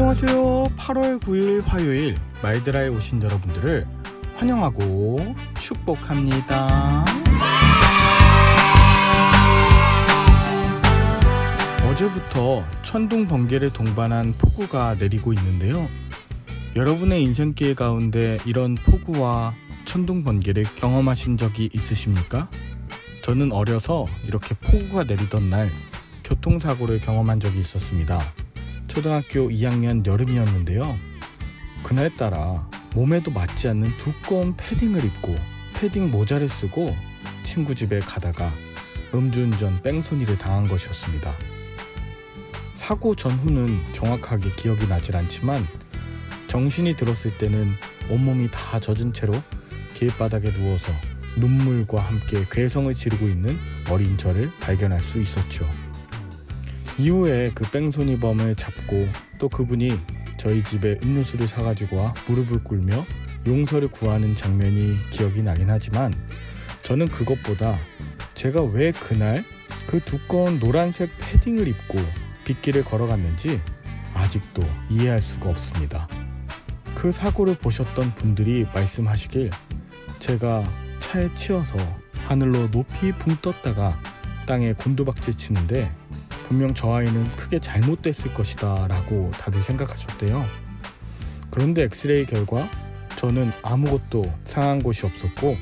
안녕하세요. 8월 9일 화요일 마이드라에 오신 여러분들을 환영하고 축복합니다. 어제부터 천둥 번개를 동반한 폭우가 내리고 있는데요. 여러분의 인생길 가운데 이런 폭우와 천둥 번개를 경험하신 적이 있으십니까? 저는 어려서 이렇게 폭우가 내리던 날 교통사고를 경험한 적이 있었습니다. 초등학교 2학년 여름이었는데요. 그날따라 몸에도 맞지 않는 두꺼운 패딩을 입고 패딩 모자를 쓰고 친구 집에 가다가 음주운전 뺑소니를 당한 것이었습니다. 사고 전후는 정확하게 기억이 나질 않지만 정신이 들었을 때는 온몸이 다 젖은 채로 길바닥에 누워서 눈물과 함께 괴성을 지르고 있는 어린 저를 발견할 수 있었죠. 이후에 그 뺑소니범을 잡고 또 그분이 저희 집에 음료수를 사가지고 와 무릎을 꿇며 용서를 구하는 장면이 기억이 나긴 하지만 저는 그것보다 제가 왜 그날 그 두꺼운 노란색 패딩을 입고 빗길을 걸어갔는지 아직도 이해할 수가 없습니다. 그 사고를 보셨던 분들이 말씀하시길 제가 차에 치여서 하늘로 높이 붕 떴다가 땅에 곤두박질 치는데 분명 저 아이는 크게 잘못됐을 것이다 라고 다들 생각하셨대요. 그런데 엑스레이 결과 저는 아무것도 상한 곳이 없었고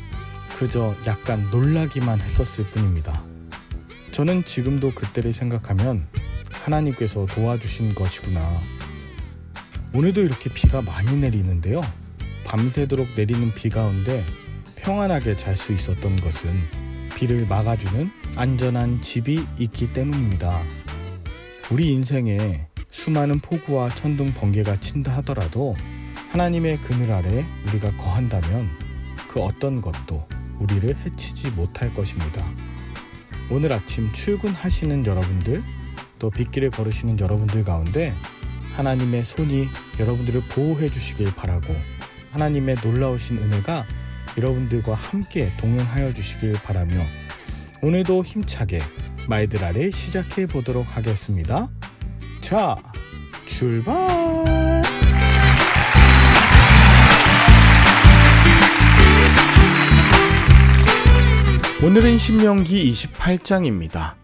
그저 약간 놀라기만 했었을 뿐입니다. 저는 지금도 그때를 생각하면 하나님께서 도와주신 것이구나. 오늘도 이렇게 비가 많이 내리는데요. 밤새도록 내리는 비 가운데 평안하게 잘 수 있었던 것은 비를 막아주는 안전한 집이 있기 때문입니다. 우리 인생에 수많은 폭우와 천둥 번개가 친다 하더라도 하나님의 그늘 아래 우리가 거한다면 그 어떤 것도 우리를 해치지 못할 것입니다. 오늘 아침 출근하시는 여러분들 또 빗길을 걸으시는 여러분들 가운데 하나님의 손이 여러분들을 보호해 주시길 바라고 하나님의 놀라우신 은혜가 여러분들과 함께 동행하여 주시길 바라며 오늘도 힘차게 마이드라를 시작해 보도록 하겠습니다. 자, 출발! 오늘은 신명기 28장입니다.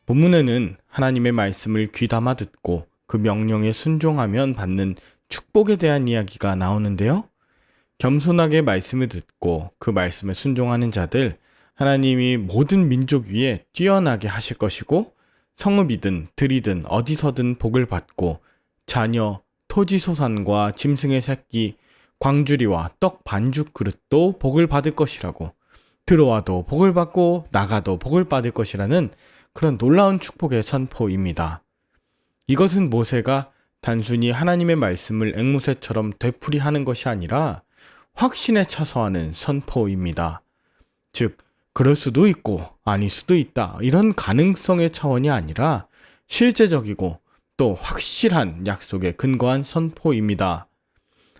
본문에는 하나님의 말씀을 귀담아 듣고 그 명령에 순종하면 받는 축복에 대한 이야기가 나오는데요. 겸손하게 말씀을 듣고 그 말씀에 순종하는 자들 하나님이 모든 민족 위에 뛰어나게 하실 것이고 성읍이든 들이든 어디서든 복을 받고 자녀, 토지소산과 짐승의 새끼, 광주리와 떡 반죽 그릇도 복을 받을 것이라고 들어와도 복을 받고 나가도 복을 받을 것이라는 그런 놀라운 축복의 선포입니다. 이것은 모세가 단순히 하나님의 말씀을 앵무새처럼 되풀이하는 것이 아니라 확신에 차서 하는 선포입니다. 즉, 그럴 수도 있고 아닐 수도 있다 이런 가능성의 차원이 아니라 실제적이고 또 확실한 약속에 근거한 선포입니다.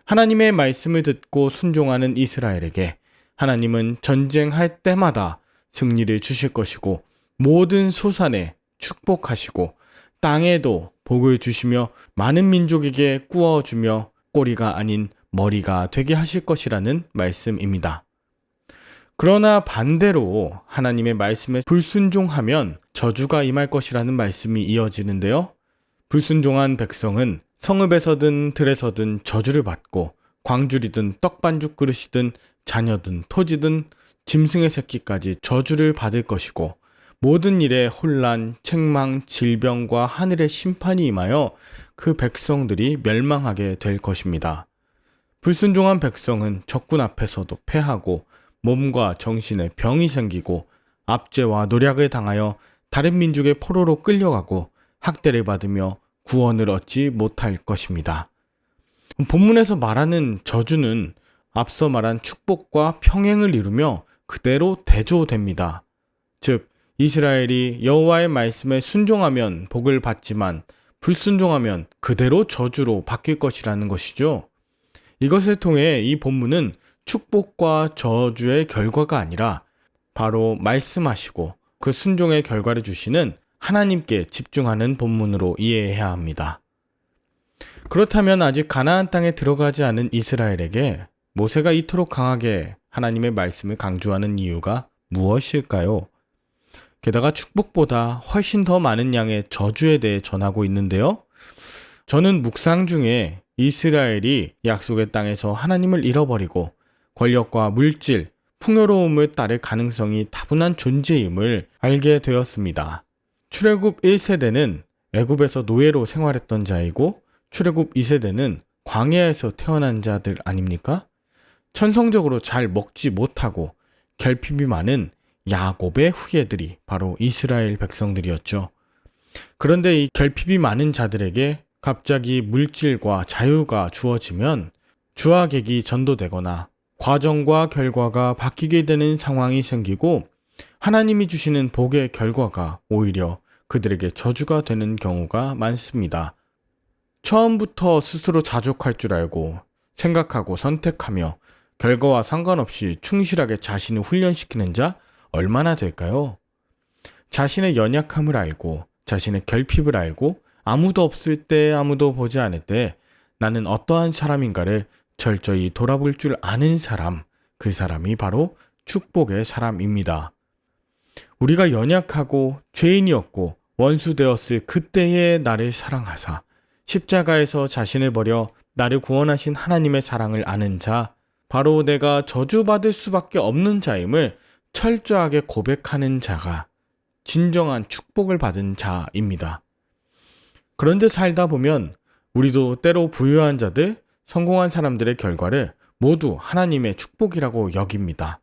하나님의 말씀을 듣고 순종하는 이스라엘에게 하나님은 전쟁할 때마다 승리를 주실 것이고 모든 소산에 축복하시고 땅에도 복을 주시며 많은 민족에게 꾸어주며 꼬리가 아닌 머리가 되게 하실 것이라는 말씀입니다. 그러나 반대로 하나님의 말씀에 불순종하면 저주가 임할 것이라는 말씀이 이어지는데요. 불순종한 백성은 성읍에서든 들에서든 저주를 받고 광주리든 떡반죽 그릇이든 자녀든 토지든 짐승의 새끼까지 저주를 받을 것이고 모든 일에 혼란, 책망, 질병과 하늘의 심판이 임하여 그 백성들이 멸망하게 될 것입니다. 불순종한 백성은 적군 앞에서도 패하고 몸과 정신에 병이 생기고 압제와 노략을 당하여 다른 민족의 포로로 끌려가고 학대를 받으며 구원을 얻지 못할 것입니다. 본문에서 말하는 저주는 앞서 말한 축복과 평행을 이루며 그대로 대조됩니다. 즉, 이스라엘이 여호와의 말씀에 순종하면 복을 받지만 불순종하면 그대로 저주로 바뀔 것이라는 것이죠. 이것을 통해 이 본문은 축복과 저주의 결과가 아니라 바로 말씀하시고 그 순종의 결과를 주시는 하나님께 집중하는 본문으로 이해해야 합니다. 그렇다면 아직 가나안 땅에 들어가지 않은 이스라엘에게 모세가 이토록 강하게 하나님의 말씀을 강조하는 이유가 무엇일까요? 게다가 축복보다 훨씬 더 많은 양의 저주에 대해 전하고 있는데요. 저는 묵상 중에 이스라엘이 약속의 땅에서 하나님을 잃어버리고 권력과 물질, 풍요로움을 따를 가능성이 다분한 존재임을 알게 되었습니다. 출애굽 1세대는 애굽에서 노예로 생활했던 자이고 출애굽 2세대는 광야에서 태어난 자들 아닙니까? 천성적으로 잘 먹지 못하고 결핍이 많은 야곱의 후예들이 바로 이스라엘 백성들이었죠. 그런데 이 결핍이 많은 자들에게 갑자기 물질과 자유가 주어지면 주화객이 전도되거나 과정과 결과가 바뀌게 되는 상황이 생기고 하나님이 주시는 복의 결과가 오히려 그들에게 저주가 되는 경우가 많습니다. 처음부터 스스로 자족할 줄 알고 생각하고 선택하며 결과와 상관없이 충실하게 자신을 훈련시키는 자 얼마나 될까요? 자신의 연약함을 알고 자신의 결핍을 알고 아무도 없을 때 아무도 보지 않을 때 나는 어떠한 사람인가를 철저히 돌아볼 줄 아는 사람, 그 사람이 바로 축복의 사람입니다. 우리가 연약하고 죄인이었고 원수되었을 그때의 나를 사랑하사 십자가에서 자신을 버려 나를 구원하신 하나님의 사랑을 아는 자, 바로 내가 저주받을 수밖에 없는 자임을 철저하게 고백하는 자가 진정한 축복을 받은 자입니다. 그런데 살다 보면 우리도 때로 부유한 자들, 성공한 사람들의 결과를 모두 하나님의 축복이라고 여깁니다.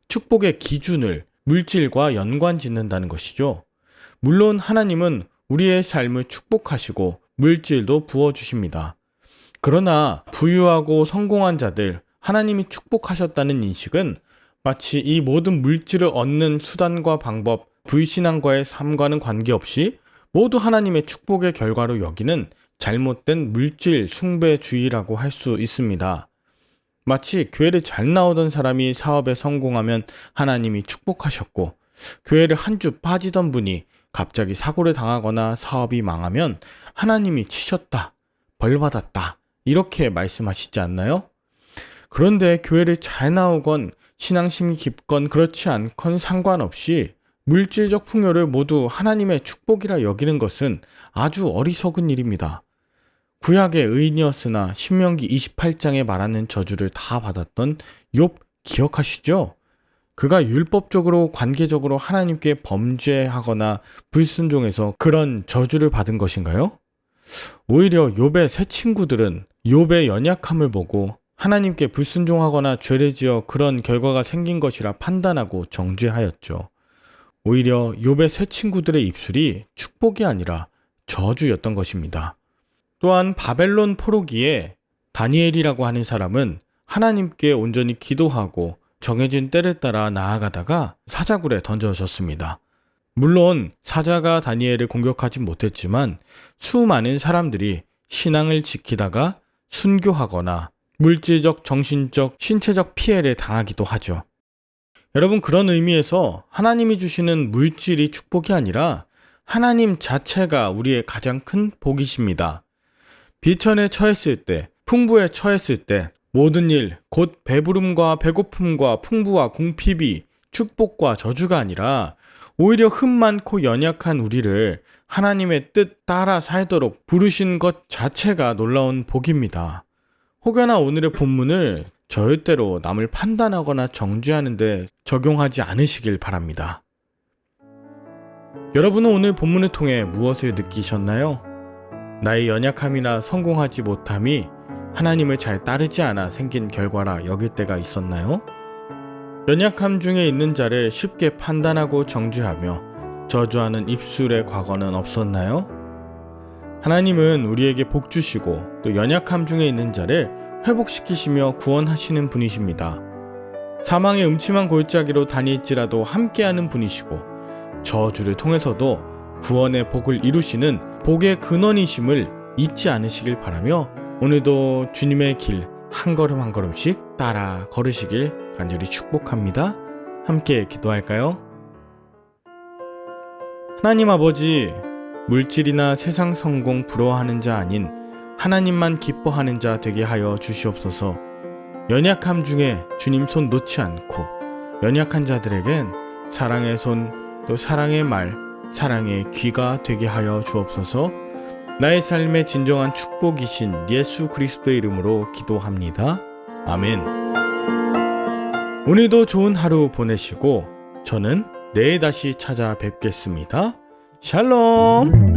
축복의 기준을 물질과 연관 짓는다는 것이죠. 물론 하나님은 우리의 삶을 축복하시고 물질도 부어주십니다. 그러나 부유하고 성공한 자들, 하나님이 축복하셨다는 인식은 마치 이 모든 물질을 얻는 수단과 방법, 불신앙과의 삶과는 관계없이 모두 하나님의 축복의 결과로 여기는 잘못된 물질 숭배주의라고 할 수 있습니다. 마치 교회를 잘 나오던 사람이 사업에 성공하면 하나님이 축복하셨고 교회를 한 주 빠지던 분이 갑자기 사고를 당하거나 사업이 망하면 하나님이 치셨다, 벌받았다 이렇게 말씀하시지 않나요? 그런데 교회를 잘 나오건 신앙심이 깊건 그렇지 않건 상관없이 물질적 풍요를 모두 하나님의 축복이라 여기는 것은 아주 어리석은 일입니다. 구약의 의인이었으나 신명기 28장에 말하는 저주를 다 받았던 욥 기억하시죠? 그가 율법적으로 관계적으로 하나님께 범죄하거나 불순종해서 그런 저주를 받은 것인가요? 오히려 욥의 새 친구들은 욥의 연약함을 보고 하나님께 불순종하거나 죄를 지어 그런 결과가 생긴 것이라 판단하고 정죄하였죠. 오히려 욥의 새 친구들의 입술이 축복이 아니라 저주였던 것입니다. 또한 바벨론 포로기에 다니엘이라고 하는 사람은 하나님께 온전히 기도하고 정해진 때를 따라 나아가다가 사자굴에 던져졌습니다. 물론 사자가 다니엘을 공격하지 못했지만 수많은 사람들이 신앙을 지키다가 순교하거나 물질적, 정신적, 신체적 피해를 당하기도 하죠. 여러분, 그런 의미에서 하나님이 주시는 물질이 축복이 아니라 하나님 자체가 우리의 가장 큰 복이십니다. 비천에 처했을 때, 풍부에 처했을 때 모든 일, 곧 배부름과 배고픔과 풍부와 궁핍이 축복과 저주가 아니라 오히려 흠 많고 연약한 우리를 하나님의 뜻 따라 살도록 부르신 것 자체가 놀라운 복입니다. 혹여나 오늘의 본문을 절대로 남을 판단하거나 정죄하는 데 적용하지 않으시길 바랍니다. 여러분은 오늘 본문을 통해 무엇을 느끼셨나요? 나의 연약함이나 성공하지 못함이 하나님을 잘 따르지 않아 생긴 결과라 여길 때가 있었나요? 연약함 중에 있는 자를 쉽게 판단하고 정죄하며 저주하는 입술의 과거는 없었나요? 하나님은 우리에게 복 주시고 또 연약함 중에 있는 자를 회복시키시며 구원하시는 분이십니다. 사망의 음침한 골짜기로 다닐지라도 함께하는 분이시고 저주를 통해서도 구원의 복을 이루시는 복의 근원이심을 잊지 않으시길 바라며 오늘도 주님의 길 한 걸음 한 걸음씩 따라 걸으시길 간절히 축복합니다. 함께 기도할까요? 하나님 아버지, 물질이나 세상 성공 부러워하는 자 아닌 하나님만 기뻐하는 자 되게 하여 주시옵소서. 연약함 중에 주님 손 놓지 않고 연약한 자들에겐 사랑의 손, 또 사랑의 말, 사랑의 귀가 되게 하여 주옵소서. 나의 삶의 진정한 축복이신 예수 그리스도의 이름으로 기도합니다. 아멘. 오늘도 좋은 하루 보내시고 저는 내일 다시 찾아뵙겠습니다. 샬롬.